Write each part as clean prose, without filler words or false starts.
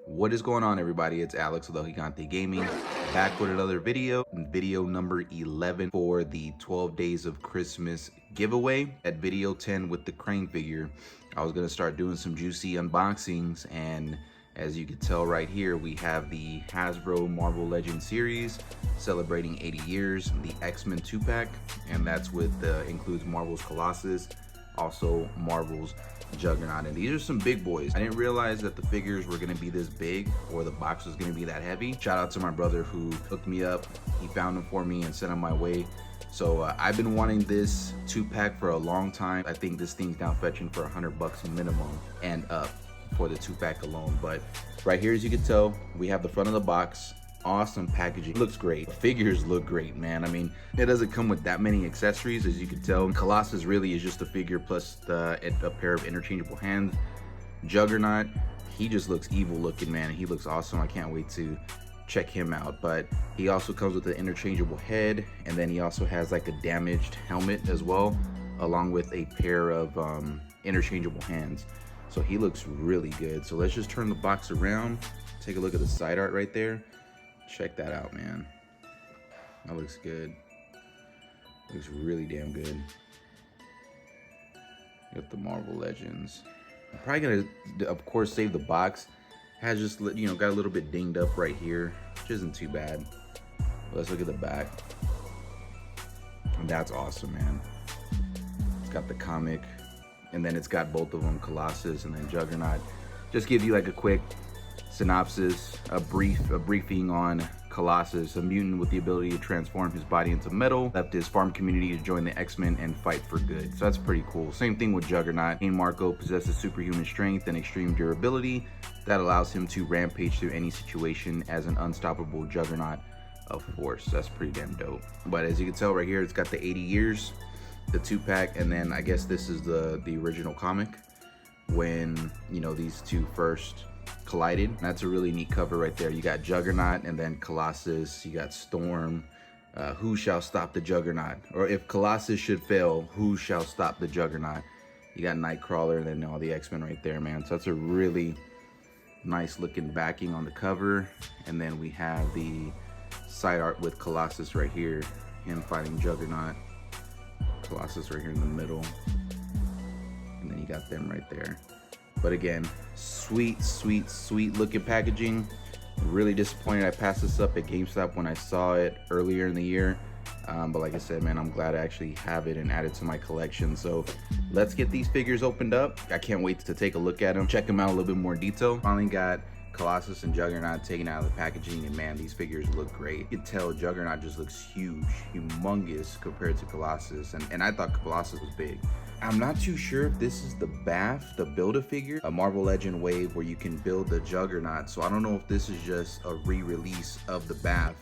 What is going on, everybody? It's Alex with Gigante Gaming, back with another video number 11 for the 12 days of Christmas giveaway. At video 10 with the crane figure, I was gonna start doing some juicy unboxings, and as you can tell right here, we have the Hasbro Marvel Legends series celebrating 80 years, the X-Men 2-pack, and that's with includes Marvel's Colossus, also Marvel's Juggernaut, and these are some big boys. I didn't realize that the figures were gonna be this big, or the box was gonna be that heavy. Shout out to my brother who hooked me up. He found them for me and sent them my way. So I've been wanting this 2-pack for a long time. I think this thing's now fetching for $100 minimum and up for the 2-pack alone. But right here, as you can tell, we have the front of the box. Awesome packaging, looks great. The figures look great, man. I mean, it doesn't come with that many accessories, as you can tell. Colossus really is just a figure plus a pair of interchangeable hands. Juggernaut, he just looks evil looking, man. He looks awesome. I can't wait to check him out. But he also comes with an interchangeable head, and then he also has like a damaged helmet as well, along with a pair of interchangeable hands. So he looks really good. So let's just turn the box around, take a look at the side art right there. Check that out, man. That looks good. Looks really damn good. Got the Marvel Legends. I'm probably gonna, of course, save the box. Has just, you know, got a little bit dinged up right here, which isn't too bad. But let's look at the back. And that's awesome, man. It's got the comic, and then it's got both of them, Colossus and then Juggernaut. Just give you like a quick synopsis, a briefing on Colossus, a mutant with the ability to transform his body into metal, left his farm community to join the X-Men and fight for good. So that's pretty cool. Same thing with Juggernaut. King Marco possesses superhuman strength and extreme durability that allows him to rampage through any situation as an unstoppable juggernaut of force. That's pretty damn dope. But as you can tell right here, it's got the 80 years, the 2-pack, and then I guess this is the original comic when, you know, these two first collided. That's a really neat cover right there. You got Juggernaut and then Colossus. You got Storm. Who shall stop the Juggernaut? Or if Colossus should fail, who shall stop the Juggernaut? You got Nightcrawler and then all the X-Men right there, man. So that's a really nice looking backing on the cover. And then we have the side art with Colossus right here, him fighting Juggernaut. Colossus right here in the middle. And then you got them right there. But again, sweet looking packaging. Really disappointed I passed this up at GameStop when I saw it earlier in the year. But like I said, man, I'm glad I actually have it and add it to my collection. So let's get these figures opened up. I can't wait to take a look at them, check them out a little bit more detail. Finally got Colossus and Juggernaut taken out of the packaging, and man, these figures look great. You can tell Juggernaut just looks huge, humongous compared to Colossus, and I thought Colossus was big. I'm not too sure if this is the BAF, the Build-A-Figure, a Marvel Legend wave where you can build the Juggernaut. So I don't know if this is just a re-release of the BAF,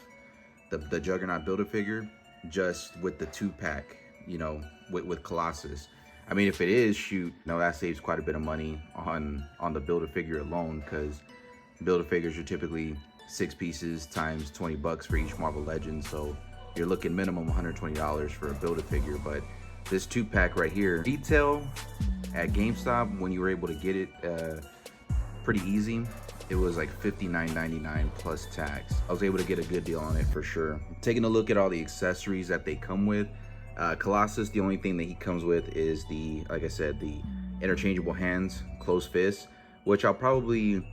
the Juggernaut Build-A-Figure, just with the 2-pack, you know, with Colossus. I mean, if it is, shoot, no, that saves quite a bit of money on the Build-A-Figure alone, because Build-A-Figures are typically 6 pieces times $20 for each Marvel Legend. So you're looking minimum $120 for a Build-A-Figure. But this 2-pack right here, retail at GameStop, when you were able to get it pretty easy, it was like $59.99 plus tax. I was able to get a good deal on it for sure. Taking a look at all the accessories that they come with, Colossus, the only thing that he comes with is the, like I said, the interchangeable hands, closed fists, which I'll probably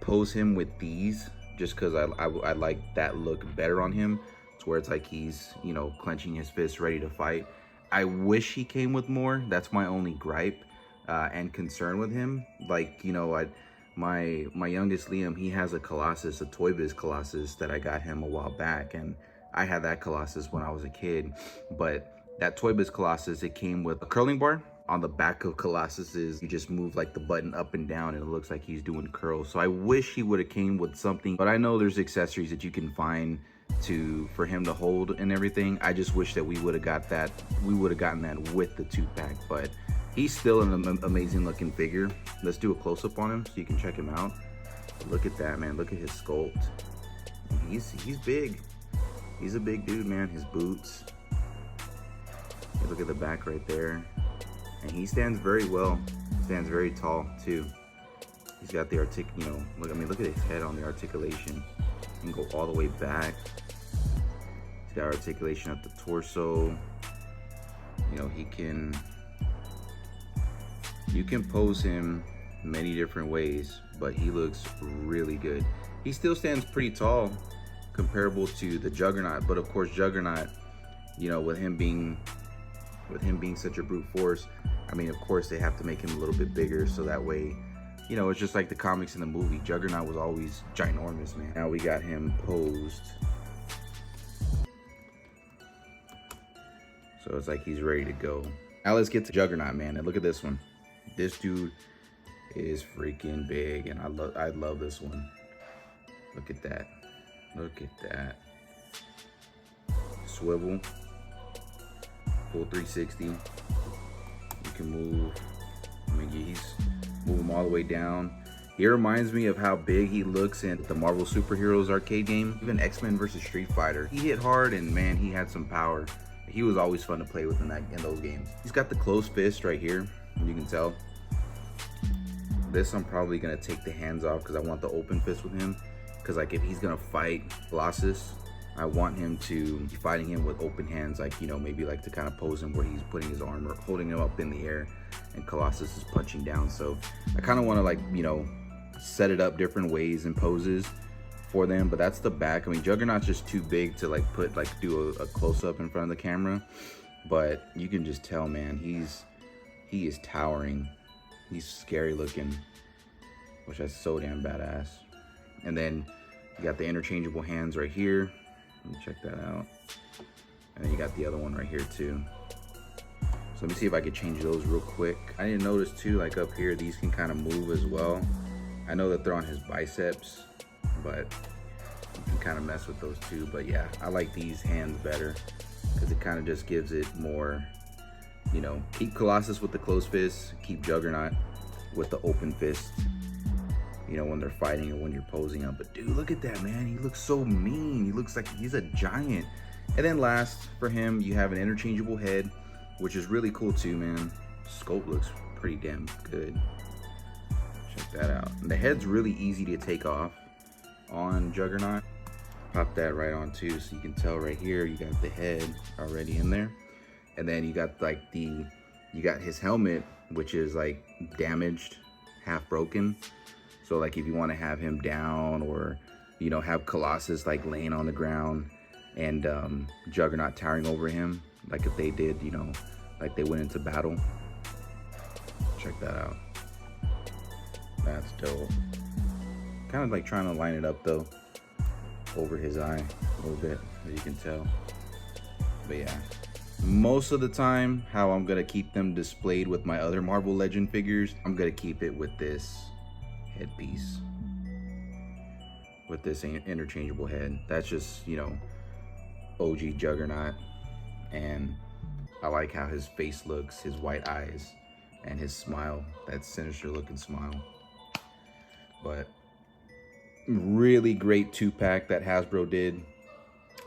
pose him with these just because I like that look better on him. It's where it's like he's, you know, clenching his fists ready to fight. I wish he came with more. That's my only gripe and concern with him. Like, you know, my youngest Liam, he has a Colossus, a Toy Biz Colossus that I got him a while back, and I had that Colossus when I was a kid. But that Toy Biz Colossus, it came with a curling bar. On the back of Colossus's, you just move like the button up and down and it looks like he's doing curls. So I wish he would have came with something, but I know there's accessories that you can find for him to hold and everything. I just wish that we would have got that. We would have gotten that with the 2-pack, but he's still an amazing looking figure. Let's do a close-up on him so you can check him out. Look at that, man. Look at his sculpt. He's big. He's a big dude, man. His boots. Look at the back right there. And he stands very well. Stands very tall too. He's got the look, I mean, look at his head on the articulation. You can go all the way back. He's got articulation at the torso. You know, you can pose him many different ways, but he looks really good. He still stands pretty tall, comparable to the Juggernaut, but of course Juggernaut, you know, with him being such a brute force, I mean, of course they have to make him a little bit bigger so that way, you know, it's just like the comics in the movie. Juggernaut was always ginormous, man. Now we got him posed, so it's like he's ready to go. Now let's get to Juggernaut, man, and look at this one. This dude is freaking big, and I love this one. Look at that. Look at that. Swivel. Full 360. You can move. I mean, he's moving all the way down. He reminds me of how big he looks in the Marvel Superheroes arcade game. Even X-Men versus Street Fighter. He hit hard, and man, he had some power. He was always fun to play with in those games. He's got the closed fist right here. You can tell. This I'm probably gonna take the hands off because I want the open fist with him. Because like if he's gonna fight Colossus, I want him to be fighting him with open hands, like, you know, maybe like to kind of pose him where he's putting his arm or holding him up in the air and Colossus is punching down. So I kind of want to, like, you know, set it up different ways and poses for them. But that's the back. I mean, Juggernaut's just too big to like do a close-up in front of the camera, but you can just tell, man, he is towering. He's scary looking, which is so damn badass. And then you got the interchangeable hands right here. Let me check that out. And then you got the other one right here too. So let me see if I could change those real quick. I didn't notice too, like up here, these can kind of move as well. I know that they're on his biceps, but you can kind of mess with those too. But yeah, I like these hands better because it kind of just gives it more, you know, keep Colossus with the closed fist, keep Juggernaut with the open fist, you know, when they're fighting or when you're posing him. But dude, look at that, man. He looks so mean. He looks like he's a giant. And then last for him, you have an interchangeable head, which is really cool too, man. Scope looks pretty damn good. Check that out. And the head's really easy to take off on Juggernaut. Pop that right on too, so you can tell right here, you got the head already in there. And then you got like you got his helmet, which is like damaged, half broken. So like if you want to have him down, or, you know, have Colossus like laying on the ground and Juggernaut towering over him, like if they did, you know, like they went into battle. Check that out. That's dope. Kind of like trying to line it up though over his eye a little bit, as you can tell. But yeah, most of the time how I'm gonna keep them displayed with my other Marvel Legend figures, I'm gonna keep it with this headpiece, with this interchangeable head. That's just, you know, OG Juggernaut. And I like how his face looks, his white eyes and his smile, that sinister looking smile. But really great 2-pack that Hasbro did.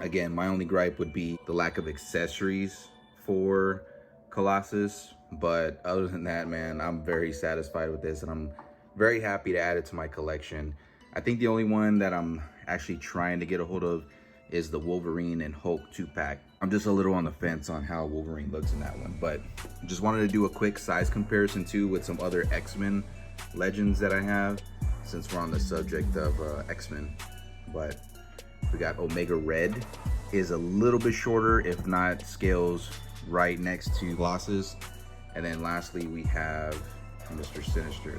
Again, my only gripe would be the lack of accessories for Colossus, but other than that, man, I'm very satisfied with this, and I'm very happy to add it to my collection. I think the only one that I'm actually trying to get a hold of is the Wolverine and Hulk 2-pack. I'm just a little on the fence on how Wolverine looks in that one, but just wanted to do a quick size comparison too with some other X-Men Legends that I have, since we're on the subject of X-Men. But we got Omega Red, is a little bit shorter, if not scales right next to Colossus. And then lastly, we have Mr. Sinister.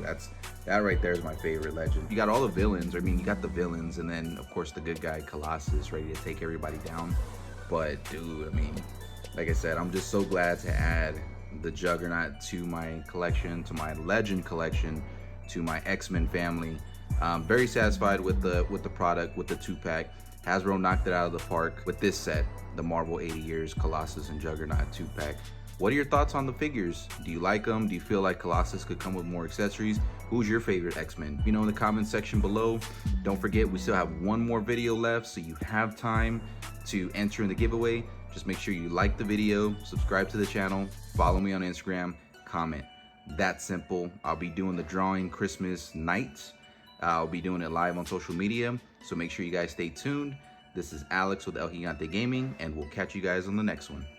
That right there is my favorite Legend. You got all the villains. I mean, you got the villains, and then of course the good guy Colossus, ready to take everybody down. But dude, I mean, like I said, I'm just so glad to add the Juggernaut to my collection, to my Legend collection, to my X-Men family. Very satisfied with the product, with the 2-pack. Hasbro knocked it out of the park with this set, the Marvel 80 Years Colossus and Juggernaut 2-pack. What are your thoughts on the figures? Do you like them? Do you feel like Colossus could come with more accessories? Who's your favorite X-Men? Let me know in the comment section below. Don't forget, we still have one more video left, so you have time to enter in the giveaway. Just make sure you like the video, subscribe to the channel, follow me on Instagram, comment. That simple. I'll be doing the drawing Christmas night. I'll be doing it live on social media, so make sure you guys stay tuned. This is Alex with El Gigante Gaming, and we'll catch you guys on the next one.